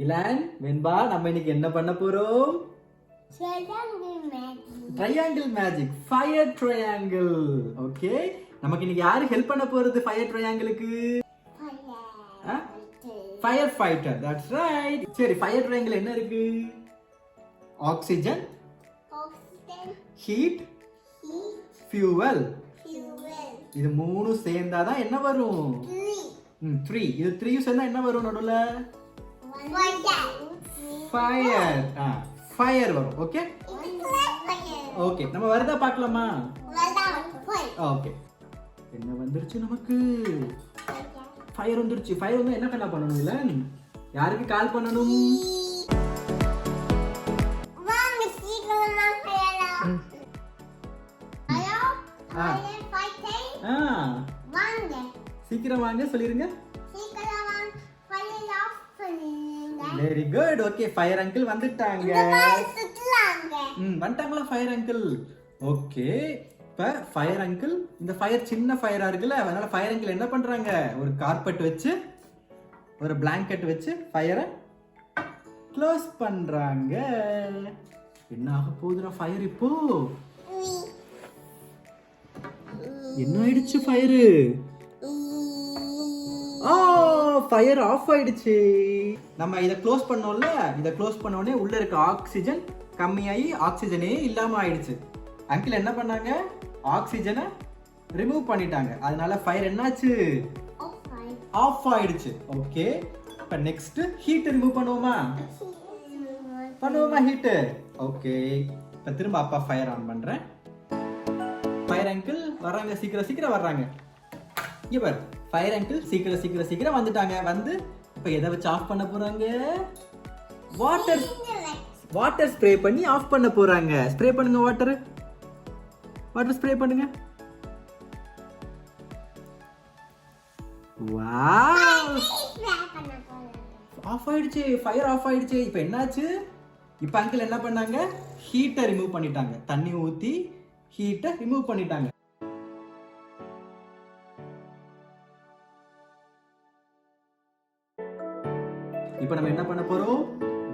Elon வெண்பா நம்ம இன்னைக்கு என்ன பண்ண போறோம்? Triangle magic, fire triangle. Okay, நமக்கு இன்னைக்கு யாரு ஹெல்ப் பண்ண போறது ஃபயர் ட்ரையாங்கிளுக்கு? Fire fighter. That's right. சரி, ஃபயர் ட்ரையாங்கிள் என்ன இருக்கு? Oxygen, heat, fuel. இது மூணு சேர்ந்தாதான் என்ன வரும்? 3. இது 3 சேர்ந்தா என்ன வரும் நடுவுல? ஃபயர். ஃபயர் வரும். ஓகே ஓகே, நம்ம வருதா பார்க்கலாமா? ஓகே, என்ன வந்துருச்சு நமக்கு? ஃபயர் வந்துருச்சு. ஃபயர் வந்து என்ன கண்ணா பண்ணணும்? இல்ல யாருக்கு கால் பண்ணணும்? சீக்கிரம் வாங்க சொல்லிருங்க. Very good. Okay, fire uncle வந்துட்டாங்க. வந்துட்டாங்களா ஃபயர் அங்கிள்? ஓகே, இப்ப ஃபயர் அங்கிள், இந்த ஃபயர் சின்ன ஃபயரா இருக்குல்ல, அதனால ஃபயர் அங்கிள் என்ன பண்றாங்க? ஒரு கார்பெட் வச்சு, ஒரு பிளாங்கெட் வச்சு ஃபயரை க்ளோஸ் பண்றாங்க. என்ன ஆக போகுதுடா ஃபயர் இப்போ? என்ன ஆயிடுச்சு ஃபயரு? ஃபயர் ஆஃப் ஆயிடுச்சு. நம்ம இதை க்ளோஸ் பண்ணோம்ல, இதை க்ளோஸ் பண்ண உடனே உள்ள இருக்க ஆக்சிஜன் கம்மியாகி ஆக்சிஜனே இல்லாம ஆயிடுச்சு. அங்கிள் என்ன பண்ணாங்க? ஆக்சிஜனை ரிமூவ் பண்ணிட்டாங்க. அதனால ஃபயர் என்னாச்சு? ஆஃப் ஆயிடுச்சு. ஓகே, இப்போ நெக்ஸ்ட் ஹீட் ரிமூவ் பண்ணுவோமா? ஹீட். ஓகே, இப்போ திரும்ப அப்பா ஃபயர் ஆன் பண்றேன். ஃபயர் அங்கிள் வர்றாங்க, சீக்கிரம் சீக்கிரம் வர்றாங்க. இங்க பாரு, ஃபயர் அங்கிள் சீக்கிரம் சீக்கிரம் வந்துட்டாங்க. வந்து இப்போ எதை வச்சு ஆஃப் பண்ண போறாங்க? வாட்டர் ஸ்ப்ரே பண்ணி ஆஃப் பண்ண போறாங்க. ஸ்ப்ரே பண்ணுங்க, வாட்டர் ஸ்ப்ரே பண்ணுங்க. வாவ், ஆஃப் ஆயிடுச்சு. ஃபயர் ஆஃப் ஆயிடுச்சு. இப்போ என்னாச்சு? இப்போ அங்கிள் என்ன பண்ணாங்க? ஹீட்டை ரிமூவ் பண்ணிட்டாங்க. தண்ணி ஊத்தி ஹீட்டை ரிமூவ் பண்ணிட்டாங்க. இப்போ நம்ம என்ன பண்ண போறோம்?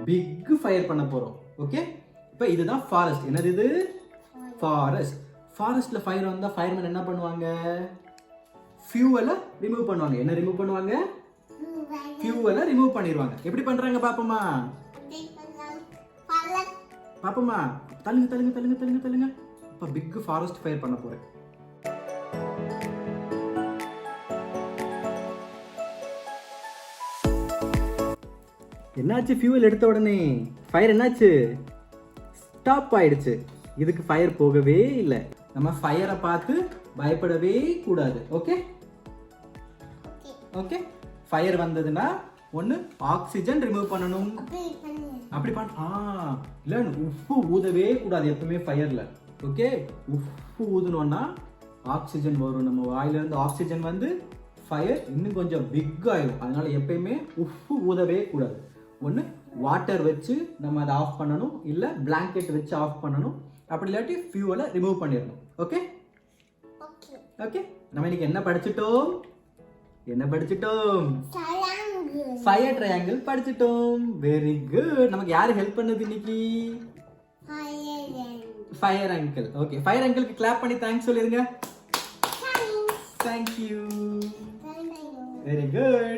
பிக் ஃபயர் பண்ண போறோம். ஓகே, இப்போ இதுதான் ஃபாரஸ்ட். என்னது இது? ஃபாரஸ்ட். ஃபாரஸ்ட்ல ஃபயர் வந்தா ஃபயர்மேன் என்ன பண்ணுவாங்க? ஃபியூவலை ரிமூவ் பண்ணுவாங்க. என்ன ரிமூவ் பண்ணுவாங்க? ஃபியூவலை ரிமூவ் பண்ணிடுவாங்க. எப்படி பண்றாங்க பாப்போமா? தள்ளுங்க. இப்போ பிக் ஃபாரஸ்ட் ஃபயர் பண்ண போறேன். என்னாச்சு? ஃபியூவல் எடுத்த உடனே ஃபயர் என்னாச்சு? ஸ்டாப் ஆயிடுச்சு. இதுக்கு ஃபயர் போகவே இல்லை. நம்ம ஃபயரை பார்த்து பயப்படவே கூடாது. ஓகே ஓகே, ஃபயர் வந்ததுன்னா ஒன்று ஆக்சிஜன் ரிமூவ் பண்ணணும். அப்படி இல்ல, உப்பு ஊதவே கூடாது எப்பவுமே ஃபயர்ல. ஓகே, உப்பு ஊதுனோம்னா ஆக்சிஜன் வரும் நம்ம வாயில இருந்து. ஆக்சிஜன் வந்து ஃபயர் இன்னும் கொஞ்சம் பிக் ஆயிடும். அதனால எப்பயுமே உப்பு ஊதவே கூடாது. ஒன்று வாட்டர் வச்சு நம்ம அதை ஆஃப் பண்ணணும், இல்லை பிளாங்கெட் வச்சு ஆஃப் பண்ணணும். அப்படி இல்லாட்டி ஃபியூவலை ரிமூவ் பண்ணிடணும். ஓகே ஓகே, நம்ம இன்னைக்கு என்ன படிச்சிட்டோம்? ஃபயர் ட்ரையாங்கிள் படிச்சிட்டோம். Very good. நமக்கு யாரு ஹெல்ப் பண்ணது இன்னைக்கு? Fire uncle. ஓகே, ஃபயர் அங்கிளுக்கு கிளாப் பண்ணி தேங்க்ஸ் சொல்லிருங்க. தேங்க்யூ. Very good.